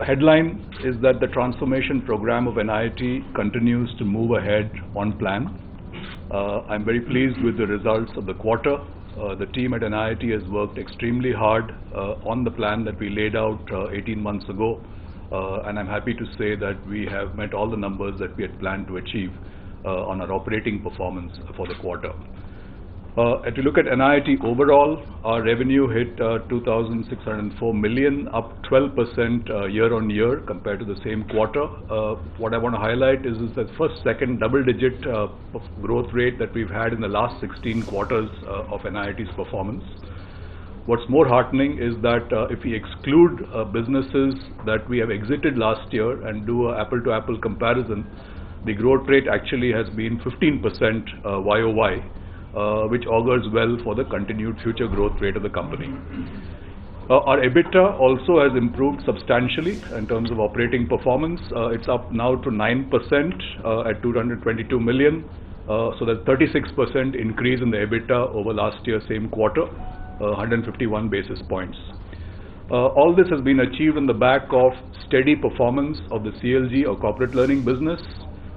Headline is that the transformation program of NIIT continues to move ahead on plan. I'm very pleased with the results of the quarter. The team at NIIT has worked extremely hard on the plan that we laid out 18 months ago, and I'm happy to say that we have met all the numbers that we had planned to achieve on our operating performance for the quarter. If you look at NIIT overall, our revenue hit 2,604 million, up 12% year on year compared to the same quarter. What I want to highlight is the second double-digit growth rate that we've had in the last 16 quarters of NIIT's performance. What's more heartening is that if we exclude businesses that we have exited last year and do an apple-to-apple comparison, the growth rate actually has been 15% YOY. Which augurs well for the continued future growth rate of the company. Our EBITDA also has improved substantially in terms of operating performance. It's up now to 9% at 222 million. So that's 36% increase in the EBITDA over last year same quarter, 151 basis points. All this has been achieved on the back of steady performance of the CLG or corporate learning business,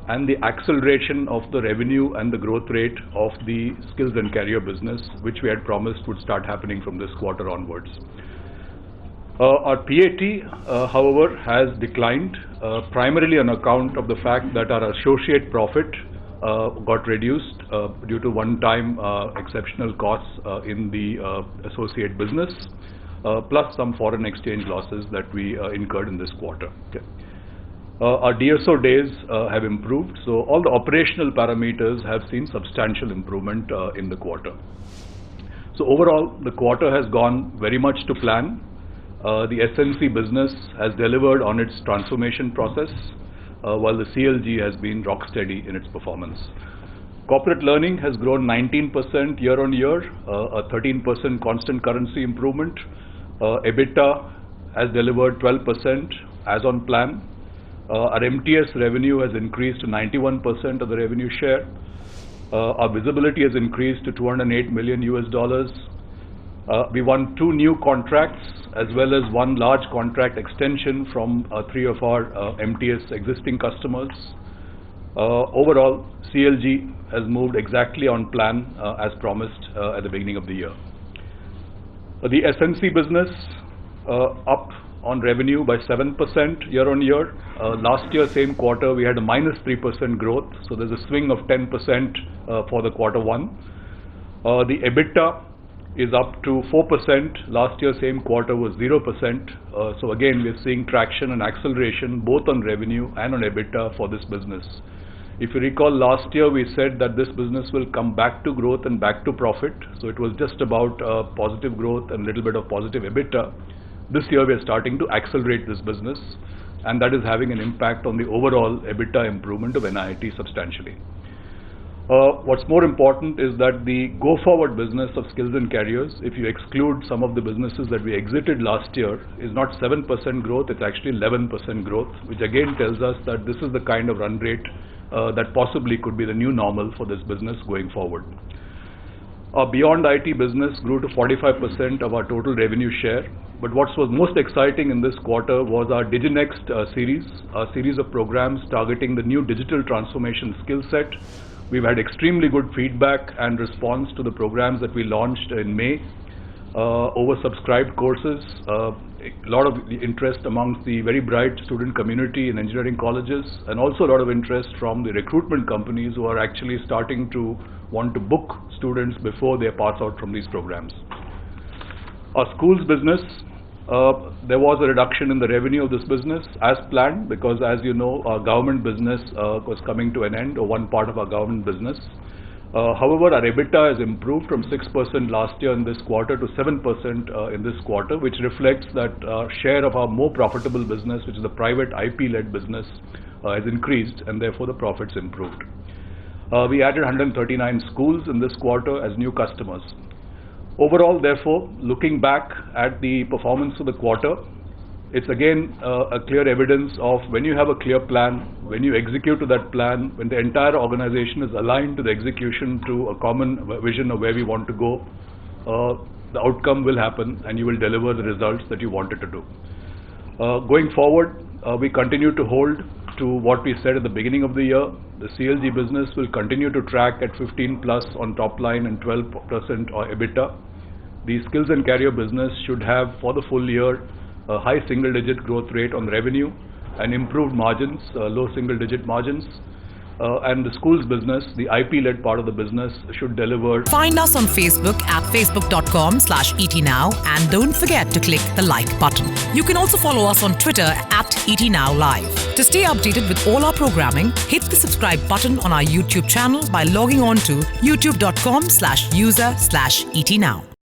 and the acceleration of the revenue and the growth rate of the skills and career business, which we had promised would start happening from this quarter onwards. Our PAT, however, has declined, primarily on account of the fact that our associate profit got reduced due to one-time exceptional costs in the associate business, plus some foreign exchange losses that we incurred in this quarter. Okay. Our DSO days have improved, so all the operational parameters have seen substantial improvement in the quarter. So overall, the quarter has gone very much to plan. The SNC business has delivered on its transformation process, while the CLG has been rock steady in its performance. Corporate learning has grown 19% year on year, a 13% constant currency improvement. EBITDA has delivered 12% as on plan. Our MTS revenue has increased to 91% of the revenue share. Our visibility has increased to $208 million. We won 2 new contracts as well as 1 large contract extension from 3 of our MTS existing customers. Overall, CLG has moved exactly on plan as promised at the beginning of the year. The SNC business up on revenue by 7% year on year. Last year, same quarter, we had a minus 3% growth, so there's a swing of 10% for the quarter one. The EBITDA is up to 4%. Last year, same quarter was 0%. So again, we're seeing traction and acceleration both on revenue and on EBITDA for this business. If you recall, last year we said that this business will come back to growth and back to profit. So it was just about positive growth and a little bit of positive EBITDA. This year we are starting to accelerate this business, and that is having an impact on the overall EBITDA improvement of NIIT substantially. What's more important is that the go-forward business of skills and careers, if you exclude some of the businesses that we exited last year, is not 7% growth, it's actually 11% growth, which again tells us that this is the kind of run rate that possibly could be the new normal for this business going forward. Our Beyond IT business grew to 45% of our total revenue share. But what was most exciting in this quarter was our DigiNext series, a series of programs targeting the new digital transformation skill set. We've had extremely good feedback and response to the programs that we launched in May. Oversubscribed courses, a lot of interest amongst the very bright student community in engineering colleges, and also a lot of interest from the recruitment companies who are actually starting to want to book students before they pass out from these programs. Our schools business, there was a reduction in the revenue of this business as planned because, as you know, our government business was coming to an end, or one part of our government business. However, our EBITDA has improved from 6% last year in this quarter to 7% in this quarter, which reflects that share of our more profitable business, which is the private IP-led business, has increased, and therefore the profits improved. We added 139 schools in this quarter as new customers. Overall, therefore, looking back at the performance of the quarter, it's again a clear evidence of when you have a clear plan, when you execute to that plan, when the entire organization is aligned to the execution to a common vision of where we want to go, the outcome will happen and you will deliver the results that you wanted to do. Going forward, we continue to hold to what we said at the beginning of the year. The CLG business will continue to track at 15 plus on top line and 12% or EBITDA. The skills and career business should have for the full year a high single-digit growth rate on revenue and improved margins, low single-digit margins. And the schools business, the IP-led part of the business, should deliver. Find us on Facebook at facebook.com/ETNow and don't forget to click the like button. You can also follow us on Twitter at ETNowLive. To stay updated with all our programming, hit the subscribe button on our YouTube channel by logging on to youtube.com/user/ETNow.